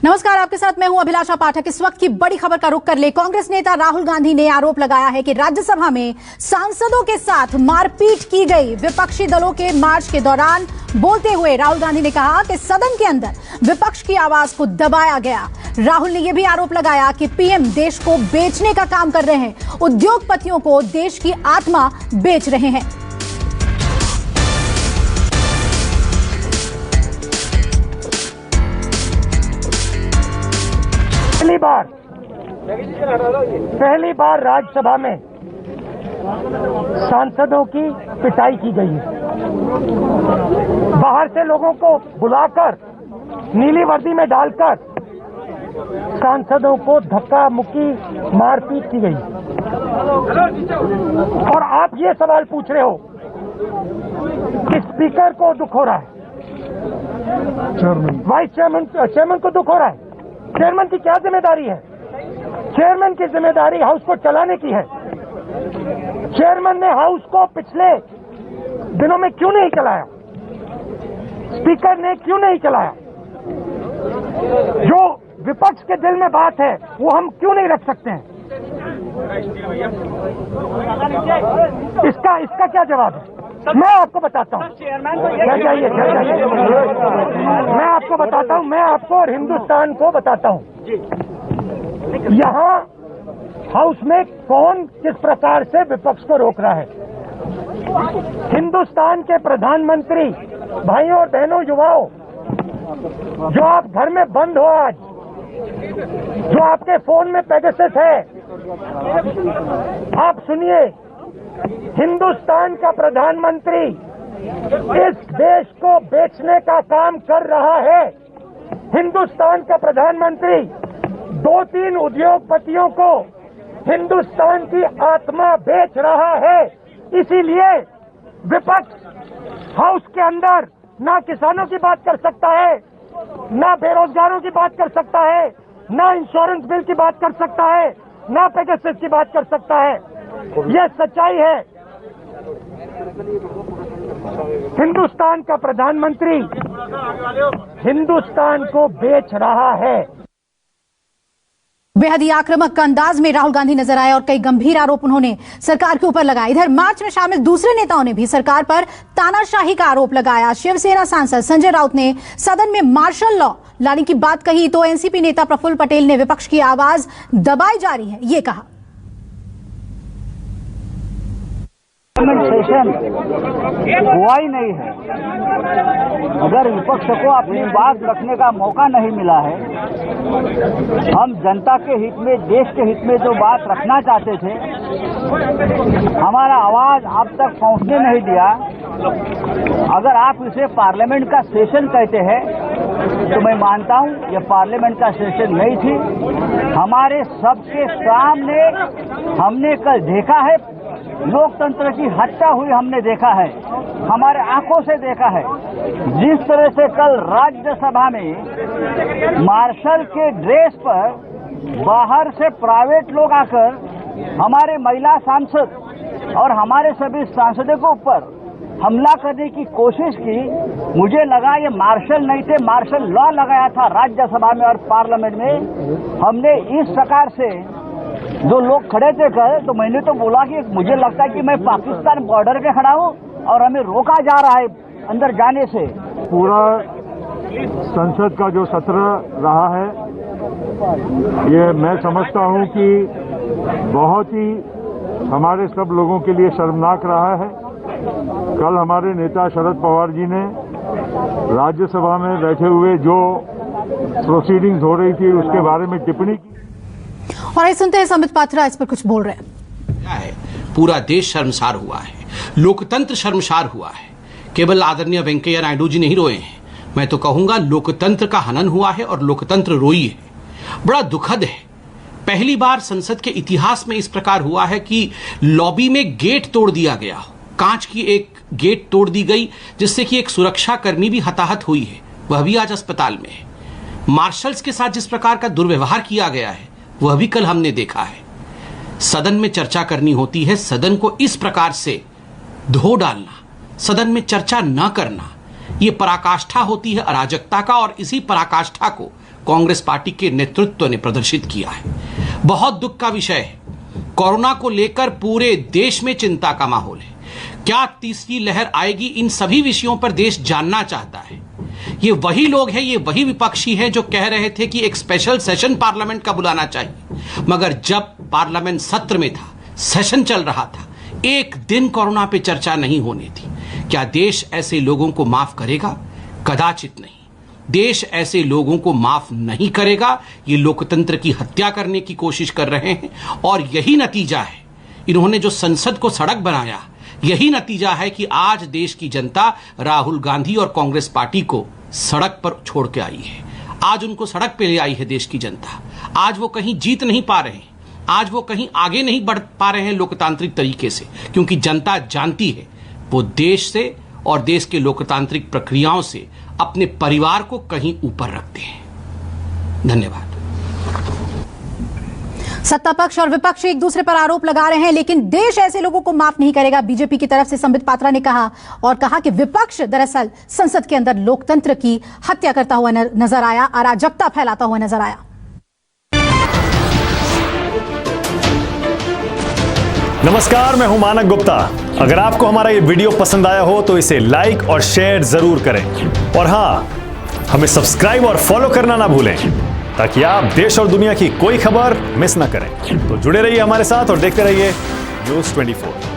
नमस्कार, आपके साथ मैं हूं अभिलाषा पाठक। इस वक्त की बड़ी खबर का रुख कर ले। कांग्रेस नेता राहुल गांधी ने आरोप लगाया है कि राज्यसभा में सांसदों के साथ मारपीट की गई। विपक्षी दलों के मार्च के दौरान बोलते हुए राहुल गांधी ने कहा कि सदन के अंदर विपक्ष की आवाज को दबाया गया। राहुल ने यह भी आरोप लगाया कि पीएम देश को बेचने का काम कर रहे हैं, उद्योगपतियों को देश की आत्मा बेच रहे हैं। पहली बार राज्यसभा में सांसदों की पिटाई की गई है। बाहर से लोगों को बुलाकर नीली वर्दी में डालकर सांसदों को धक्का मुक्की मारपीट की गई। और आप ये सवाल पूछ रहे हो कि स्पीकर को दुख हो रहा है, वाइस चेयरमैन को दुख हो रहा है। चेयरमैन की क्या जिम्मेदारी है? चेयरमैन की जिम्मेदारी हाउस को चलाने की है। चेयरमैन ने हाउस को पिछले दिनों में क्यों नहीं चलाया? स्पीकर ने क्यों नहीं चलाया? जो विपक्ष के दिल में बात है वो हम क्यों नहीं रख सकते हैं? इसका क्या जवाब है? मैं आपको बताता हूँ। जाइए। मैं आपको बताता हूँ, मैं आपको और हिंदुस्तान को बताता हूँ। यहाँ हाउस में कौन किस प्रकार से विपक्ष को रोक रहा है। हिंदुस्तान के प्रधानमंत्री, भाइयों और बहनों, युवाओं, जो आप घर में बंद हो आज, जो आपके फोन में पेगासस है, आप सुनिए, हिंदुस्तान का प्रधानमंत्री इस देश को बेचने का काम कर रहा है। हिंदुस्तान का प्रधानमंत्री 2-3 उद्योगपतियों को हिंदुस्तान की आत्मा बेच रहा है। इसीलिए विपक्ष हाउस के अंदर ना किसानों की बात कर सकता है, ना बेरोजगारों की बात कर सकता है, ना इंश्योरेंस बिल की बात कर सकता है, ना पेगासस की बात कर सकता है। यह सच्चाई है। हिंदुस्तान का प्रधानमंत्री हिंदुस्तान को बेच रहा है। बेहद ही आक्रामक अंदाज में राहुल गांधी नजर आए और कई गंभीर आरोप उन्होंने सरकार के ऊपर लगाए। इधर मार्च में शामिल दूसरे नेताओं ने भी सरकार पर तानाशाही का आरोप लगाया। शिवसेना सांसद संजय राउत ने सदन में मार्शल लॉ लाने की बात कही तो एनसीपी नेता प्रफुल्ल पटेल ने विपक्ष की आवाज दबाई जा रही है ये कहा। सेशन हुआ ही नहीं है। अगर विपक्ष को अपनी बात रखने का मौका नहीं मिला है, हम जनता के हित में, देश के हित में जो बात रखना चाहते थे, हमारा आवाज आप तक पहुंचने नहीं दिया। अगर आप इसे पार्लियामेंट का सेशन कहते हैं तो मैं मानता हूं ये पार्लियामेंट का सेशन नहीं थी। हमारे सबके सामने हमने कल देखा है, लोकतंत्र की हत्या हुई हमने देखा है, हमारे आंखों से देखा है। जिस तरह से कल राज्यसभा में मार्शल के ड्रेस पर बाहर से प्राइवेट लोग आकर हमारे महिला सांसद और हमारे सभी सांसदों के ऊपर हमला करने की कोशिश की, मुझे लगा ये मार्शल नहीं थे, मार्शल लॉ लगाया था राज्यसभा में और पार्लियामेंट में। हमने इस प्रकार से जो लोग खड़े थे कल, तो मैंने तो बोला कि मुझे लगता है कि मैं पाकिस्तान बॉर्डर पे खड़ा हूँ और हमें रोका जा रहा है अंदर जाने से। पूरा संसद का जो सत्र रहा है, ये मैं समझता हूँ कि बहुत ही हमारे सब लोगों के लिए शर्मनाक रहा है। कल हमारे नेता शरद पवार जी ने राज्यसभा में बैठे हुए जो प्रोसीडिंग्स हो रही थी उसके बारे में टिप्पणी की। और सुनते हैं संबित पात्रा इस पर कुछ बोल रहे हैं। पूरा देश शर्मसार हुआ है, लोकतंत्र शर्मसार हुआ है। केवल आदरणीय वेंकैया नायडू जी नहीं रोए हैं, मैं तो कहूंगा लोकतंत्र का हनन हुआ है और लोकतंत्र रोई है। बड़ा दुखद है। पहली बार संसद के इतिहास में इस प्रकार हुआ है कि लॉबी में गेट तोड़ दिया गया, कांच की एक गेट तोड़ दी गई जिससे कि एक सुरक्षा कर्मी भी हताहत हुई है, वह भी आज अस्पताल में है। मार्शल्स के साथ जिस प्रकार का दुर्व्यवहार किया गया है वह भी कल हमने देखा है। सदन में चर्चा करनी होती है, सदन को इस प्रकार से धो डालना, सदन में चर्चा न करना, ये पराकाष्ठा होती है अराजकता का। और इसी पराकाष्ठा को कांग्रेस पार्टी के नेतृत्व ने प्रदर्शित किया है। बहुत दुख का विषय है, कोरोना को लेकर पूरे देश में चिंता का माहौल है। क्या तीसरी लहर आएगी, इन सभी विषयों पर देश जानना चाहता है। ये वही लोग हैं, ये वही विपक्षी हैं जो कह रहे थे कि एक स्पेशल सेशन पार्लियामेंट का बुलाना चाहिए, मगर जब पार्लियामेंट सत्र में था, सेशन चल रहा था, एक दिन कोरोना पे चर्चा नहीं होनी थी। क्या देश ऐसे लोगों को माफ करेगा? कदाचित नहीं। देश ऐसे लोगों को माफ नहीं करेगा। ये लोकतंत्र की हत्या करने की कोशिश कर रहे हैं और यही नतीजा है। इन्होंने जो संसद को सड़क बनाया, यही नतीजा है कि आज देश की जनता राहुल गांधी और कांग्रेस पार्टी को सड़क पर छोड़ के आई है। आज उनको सड़क पे ले आई है देश की जनता। आज वो कहीं जीत नहीं पा रहे हैं, आज वो कहीं आगे नहीं बढ़ पा रहे हैं लोकतांत्रिक तरीके से, क्योंकि जनता जानती है वो देश से और देश के लोकतांत्रिक प्रक्रियाओं से अपने परिवार को कहीं ऊपर रखते हैं। धन्यवाद। सत्ता पक्ष और विपक्ष एक दूसरे पर आरोप लगा रहे हैं, लेकिन देश ऐसे लोगों को माफ नहीं करेगा, बीजेपी की तरफ से संबित पात्रा ने कहा, और कहा कि विपक्ष दरअसल संसद के अंदर लोकतंत्र की हत्या करता हुआ नजर आया, अराजकता फैलाता हुआ नजर आया। नमस्कार, मैं हूं मानक गुप्ता। अगर आपको हमारा ये वीडियो पसंद आया हो तो इसे लाइक और शेयर जरूर करें, और हां, हमें सब्सक्राइब और फॉलो करना ना भूलें ताकि आप देश और दुनिया की कोई खबर मिस ना करें। तो जुड़े रहिए हमारे साथ और देखते रहिए न्यूज़ 24।